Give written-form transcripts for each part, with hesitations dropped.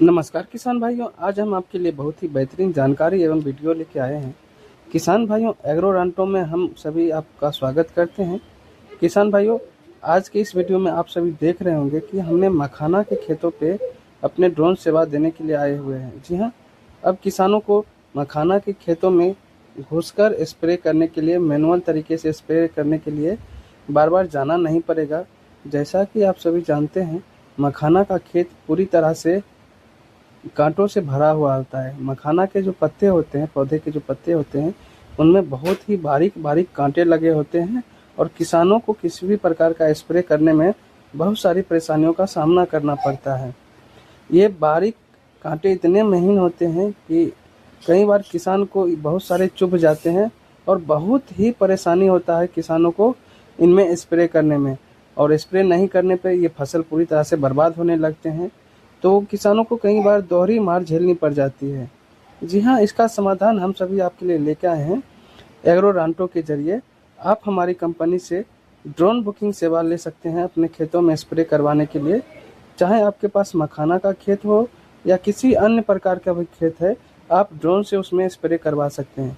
नमस्कार किसान भाइयों, आज हम आपके लिए बहुत ही बेहतरीन जानकारी एवं वीडियो लेके आए हैं। किसान भाइयों, एग्रोरांटो में हम सभी आपका स्वागत करते हैं। किसान भाइयों, आज के इस वीडियो में आप सभी देख रहे होंगे कि हमने मखाना के खेतों पे अपने ड्रोन सेवा देने के लिए आए हुए हैं। जी हाँ, अब किसानों को मखाना के खेतों में घुसकर स्प्रे करने के लिए, मैनुअल तरीके से स्प्रे करने के लिए बार बार जाना नहीं पड़ेगा। जैसा कि आप सभी जानते हैं, मखाना का खेत पूरी तरह से कांटों से भरा हुआ होता है। मखाना के जो पत्ते होते हैं, पौधे के जो पत्ते होते हैं, उनमें बहुत ही बारीक बारीक कांटे लगे होते हैं और किसानों को किसी भी प्रकार का स्प्रे करने में बहुत सारी परेशानियों का सामना करना पड़ता है। ये बारीक कांटे इतने महीन होते हैं कि कई बार किसान को बहुत सारे चुभ जाते हैं और बहुत ही परेशानी होता है किसानों को इनमें स्प्रे करने में। और स्प्रे नहीं करने पे ये फसल पूरी तरह से बर्बाद होने लगते हैं, तो किसानों को कई बार दोहरी मार झेलनी पड़ जाती है। जी हाँ, इसका समाधान हम सभी आपके लिए लेके आए हैं। एग्रोरांटो के जरिए आप हमारी कंपनी से ड्रोन बुकिंग सेवा ले सकते हैं अपने खेतों में स्प्रे करवाने के लिए। चाहे आपके पास मखाना का खेत हो या किसी अन्य प्रकार का भी खेत है, आप ड्रोन से उसमें स्प्रे करवा सकते हैं।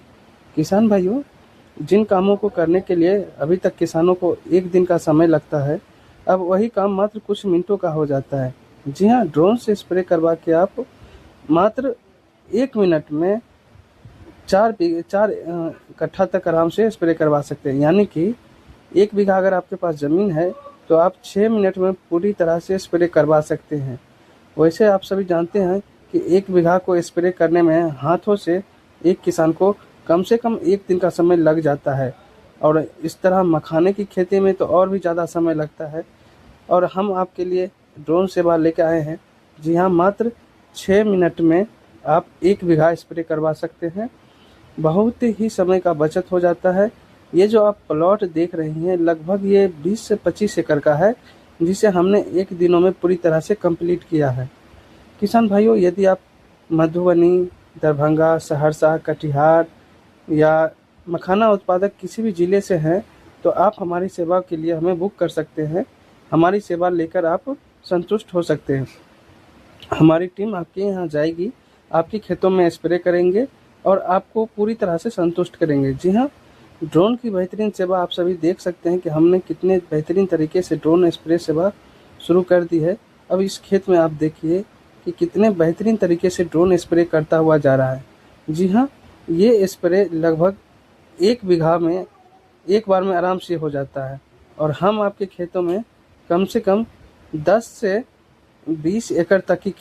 किसान भाइयों, जिन कामों को करने के लिए अभी तक किसानों को एक दिन का समय लगता है, अब वही काम मात्र कुछ मिनटों का हो जाता है। जी हाँ, ड्रोन से स्प्रे करवा के आप मात्र 1 मिनट में 4 कट्ठा तक आराम से स्प्रे करवा सकते हैं। यानी कि 1 बीघा अगर आपके पास ज़मीन है, तो आप 6 मिनट में पूरी तरह से स्प्रे करवा सकते हैं। वैसे आप सभी जानते हैं कि 1 बीघा को स्प्रे करने में हाथों से एक किसान को कम से कम 1 दिन का समय लग जाता है, और इस तरह मखाने की खेती में तो और भी ज़्यादा समय लगता है। और हम आपके लिए ड्रोन सेवा लेके आए हैं। जी हाँ, मात्र 6 मिनट में आप 1 बीघा स्प्रे करवा सकते हैं। बहुत ही समय का बचत हो जाता है। ये जो आप प्लॉट देख रही हैं, लगभग ये 20 से 25 एकड़ का है, जिसे हमने 1 दिनों में पूरी तरह से कंप्लीट किया है। किसान भाइयों, यदि आप मधुबनी, दरभंगा, सहरसा, कटिहार या मखाना उत्पादक किसी भी ज़िले से हैं, तो आप हमारी सेवा के लिए हमें बुक कर सकते हैं। हमारी सेवा लेकर आप संतुष्ट हो सकते हैं। हमारी टीम आपके यहाँ जाएगी, आपके खेतों में स्प्रे करेंगे और आपको पूरी तरह से संतुष्ट करेंगे। जी हाँ, ड्रोन की बेहतरीन सेवा आप सभी देख सकते हैं कि हमने कितने बेहतरीन तरीके से ड्रोन स्प्रे सेवा शुरू कर दी है। अब इस खेत में आप देखिए कि कितने बेहतरीन तरीके से ड्रोन स्प्रे करता हुआ जा रहा है। जी हाँ, ये स्प्रे लगभग 1 बीघा में एक बार में आराम से हो जाता है, और हम आपके खेतों में कम से कम 10 से 20 एकड़ तक की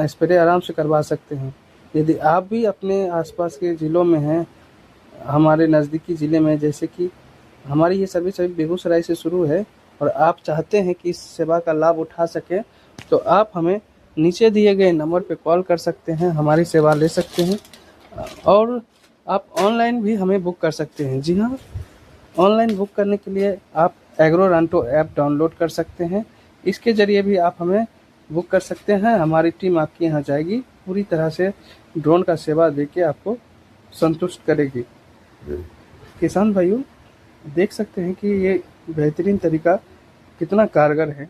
स्प्रे आराम से करवा सकते हैं। यदि आप भी अपने आसपास के ज़िलों में हैं, हमारे नज़दीकी ज़िले में, जैसे कि हमारी ये सभी बेगूसराय से शुरू है, और आप चाहते हैं कि इस सेवा का लाभ उठा सकें, तो आप हमें नीचे दिए गए नंबर पे कॉल कर सकते हैं, हमारी सेवा ले सकते हैं। और आप ऑनलाइन भी हमें बुक कर सकते हैं। जी हाँ, ऑनलाइन बुक करने के लिए आप एग्रोरांटो ऐप डाउनलोड कर सकते हैं। इसके ज़रिए भी आप हमें बुक कर सकते हैं। हमारी टीम आपके यहाँ जाएगी, पूरी तरह से ड्रोन का सेवा देके आपको संतुष्ट करेगी। किसान भाइयों, देख सकते हैं कि ये बेहतरीन तरीका कितना कारगर है।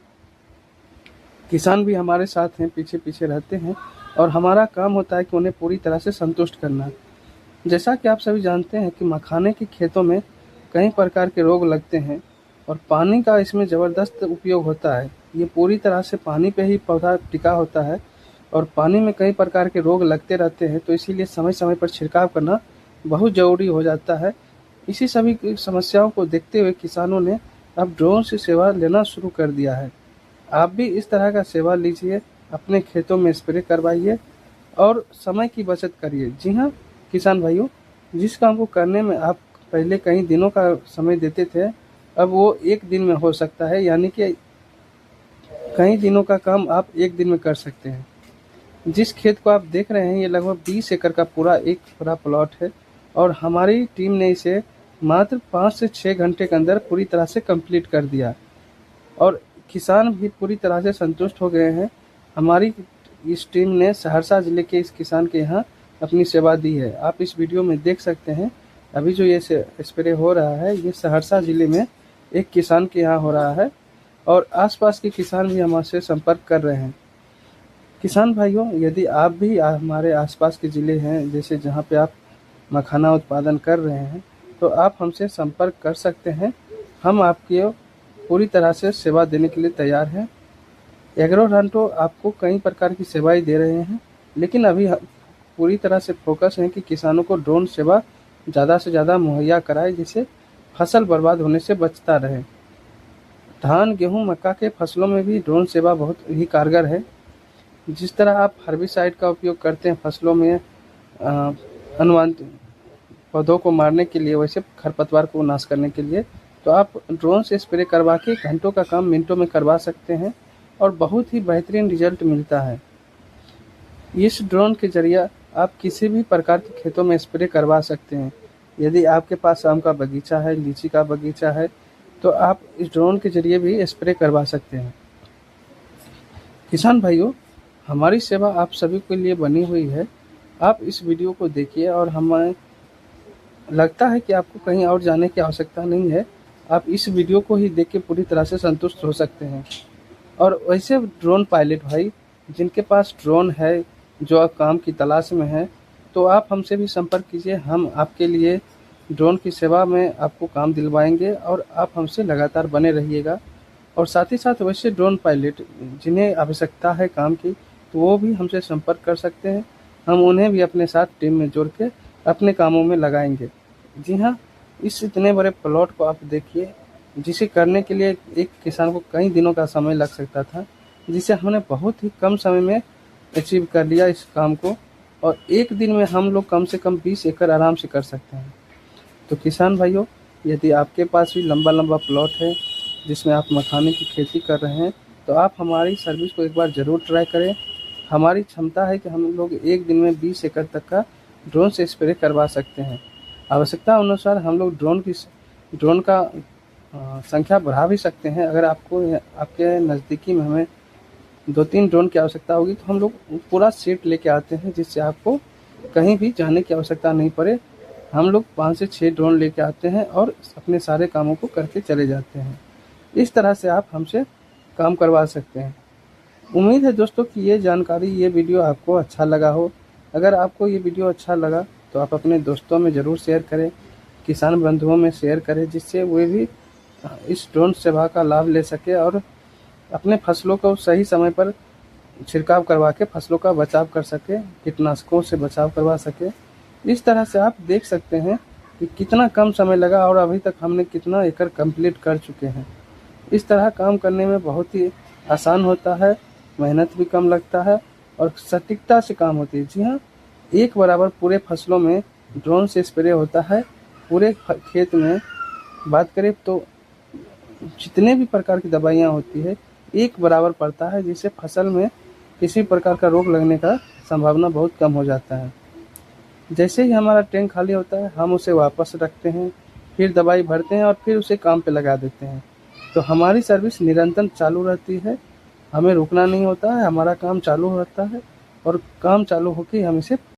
किसान भी हमारे साथ हैं, पीछे पीछे रहते हैं, और हमारा काम होता है कि उन्हें पूरी तरह से संतुष्ट करना। जैसा कि आप सभी जानते हैं कि मखाने के खेतों में कई प्रकार के रोग लगते हैं, और पानी का इसमें ज़बरदस्त उपयोग होता है। ये पूरी तरह से पानी पे ही पौधा टिका होता है, और पानी में कई प्रकार के रोग लगते रहते हैं, तो इसीलिए समय समय पर छिड़काव करना बहुत ज़रूरी हो जाता है। इसी सभी की समस्याओं को देखते हुए किसानों ने अब ड्रोन से सेवा लेना शुरू कर दिया है। आप भी इस तरह का सेवा लीजिए, अपने खेतों में स्प्रे करवाइए और समय की बचत करिए। जी हाँ किसान भाइयों, जिस काम को करने में आप पहले कई दिनों का समय देते थे, अब वो 1 दिन में हो सकता है। यानी कि कई दिनों का काम आप 1 दिन में कर सकते हैं। जिस खेत को आप देख रहे हैं, ये लगभग 20 एकड़ का पूरा एक पूरा प्लॉट है, और हमारी टीम ने इसे मात्र 5 से 6 घंटे के अंदर पूरी तरह से कंप्लीट कर दिया, और किसान भी पूरी तरह से संतुष्ट हो गए हैं। हमारी इस टीम ने सहरसा ज़िले के इस किसान के यहाँ अपनी सेवा दी है। आप इस वीडियो में देख सकते हैं, अभी जो ये स्प्रे हो रहा है, ये सहरसा ज़िले में एक किसान के यहाँ हो रहा है, और आसपास के किसान भी हमसे संपर्क कर रहे हैं। किसान भाइयों, यदि आप भी हमारे आसपास के ज़िले हैं, जैसे जहाँ पे आप मखाना उत्पादन कर रहे हैं, तो आप हमसे संपर्क कर सकते हैं। हम आपकी पूरी तरह से सेवा देने के लिए तैयार हैं। एग्रो रंटो आपको कई प्रकार की सेवाएं दे रहे हैं, लेकिन अभी पूरी तरह से फोकस है कि किसानों को ड्रोन सेवा ज़्यादा से ज़्यादा मुहैया कराए, जिससे फसल बर्बाद होने से बचता रहे। धान, गेहूँ, मक्का के फसलों में भी ड्रोन सेवा बहुत ही कारगर है। जिस तरह आप हर्बिसाइड का उपयोग करते हैं फसलों में अनुवांशिक पौधों को मारने के लिए, वैसे खरपतवार को नाश करने के लिए, तो आप ड्रोन से स्प्रे करवा के घंटों का काम मिनटों में करवा सकते हैं और बहुत ही बेहतरीन रिजल्ट मिलता है। इस ड्रोन के जरिए आप किसी भी प्रकार के खेतों में स्प्रे करवा सकते हैं। यदि आपके पास आम का बगीचा है, लीची का बगीचा है, तो आप इस ड्रोन के जरिए भी स्प्रे करवा सकते हैं। किसान भाइयों, हमारी सेवा आप सभी के लिए बनी हुई है। आप इस वीडियो को देखिए और हमें लगता है कि आपको कहीं और जाने की आवश्यकता नहीं है। आप इस वीडियो को ही देख के पूरी तरह से संतुष्ट हो सकते हैं। और वैसे ड्रोन पायलट भाई जिनके पास ड्रोन है, जो आप काम की तलाश में हैं, तो आप हमसे भी संपर्क कीजिए। हम आपके लिए ड्रोन की सेवा में आपको काम दिलवाएंगे और आप हमसे लगातार बने रहिएगा। और साथ ही साथ वैसे ड्रोन पायलट जिन्हें आवश्यकता है काम की, तो वो भी हमसे संपर्क कर सकते हैं। हम उन्हें भी अपने साथ टीम में जोड़ के अपने कामों में लगाएंगे। जी हाँ, इस इतने बड़े प्लॉट को आप देखिए, जिसे करने के लिए एक किसान को कई दिनों का समय लग सकता था, जिसे हमने बहुत ही कम समय में अचीव कर लिया इस काम को। और एक दिन में हम लोग कम से कम 20 एकड़ आराम से कर सकते हैं। तो किसान भाइयों, यदि आपके पास भी लंबा लंबा प्लॉट है जिसमें आप मखाने की खेती कर रहे हैं, तो आप हमारी सर्विस को एक बार ज़रूर ट्राई करें। हमारी क्षमता है कि हम लोग एक दिन में 20 एकड़ तक का ड्रोन से स्प्रे करवा सकते हैं। आवश्यकता अनुसार हम लोग ड्रोन का संख्या बढ़ा भी सकते हैं। अगर आपको आपके नज़दीकी में हमें 2-3 ड्रोन की आवश्यकता होगी, तो हम लोग पूरा सेट लेके आते हैं, जिससे आपको कहीं भी जाने की आवश्यकता नहीं पड़े। हम लोग 5 से 6 ड्रोन लेके आते हैं और अपने सारे कामों को करके चले जाते हैं। इस तरह से आप हमसे काम करवा सकते हैं। उम्मीद है दोस्तों कि ये वीडियो आपको अच्छा लगा हो। अगर आपको ये वीडियो अच्छा लगा तो आप अपने दोस्तों में ज़रूर शेयर करें, किसान बंधुओं में शेयर करें, जिससे वे भी इस ड्रोन सेवा का लाभ ले सके और अपने फसलों को सही समय पर छिड़काव करवा के फसलों का बचाव कर सके, कीटनाशकों से बचाव करवा सके। इस तरह से आप देख सकते हैं कि कितना कम समय लगा और अभी तक हमने कितना एकड़ कंप्लीट कर चुके हैं। इस तरह काम करने में बहुत ही आसान होता है, मेहनत भी कम लगता है और सटीकता से काम होती है। जी हाँ, एक बराबर पूरे फसलों में ड्रोन से स्प्रे होता है। पूरे खेत में बात करें तो जितने भी प्रकार की दवाइयाँ होती है, एक बराबर पड़ता है, जिससे फसल में किसी प्रकार का रोग लगने का संभावना बहुत कम हो जाता है। जैसे ही हमारा टैंक खाली होता है, हम उसे वापस रखते हैं, फिर दवाई भरते हैं और फिर उसे काम पे लगा देते हैं। तो हमारी सर्विस निरंतर चालू रहती है, हमें रुकना नहीं होता है, हमारा काम चालू रहता है और काम चालू होकर हम इसे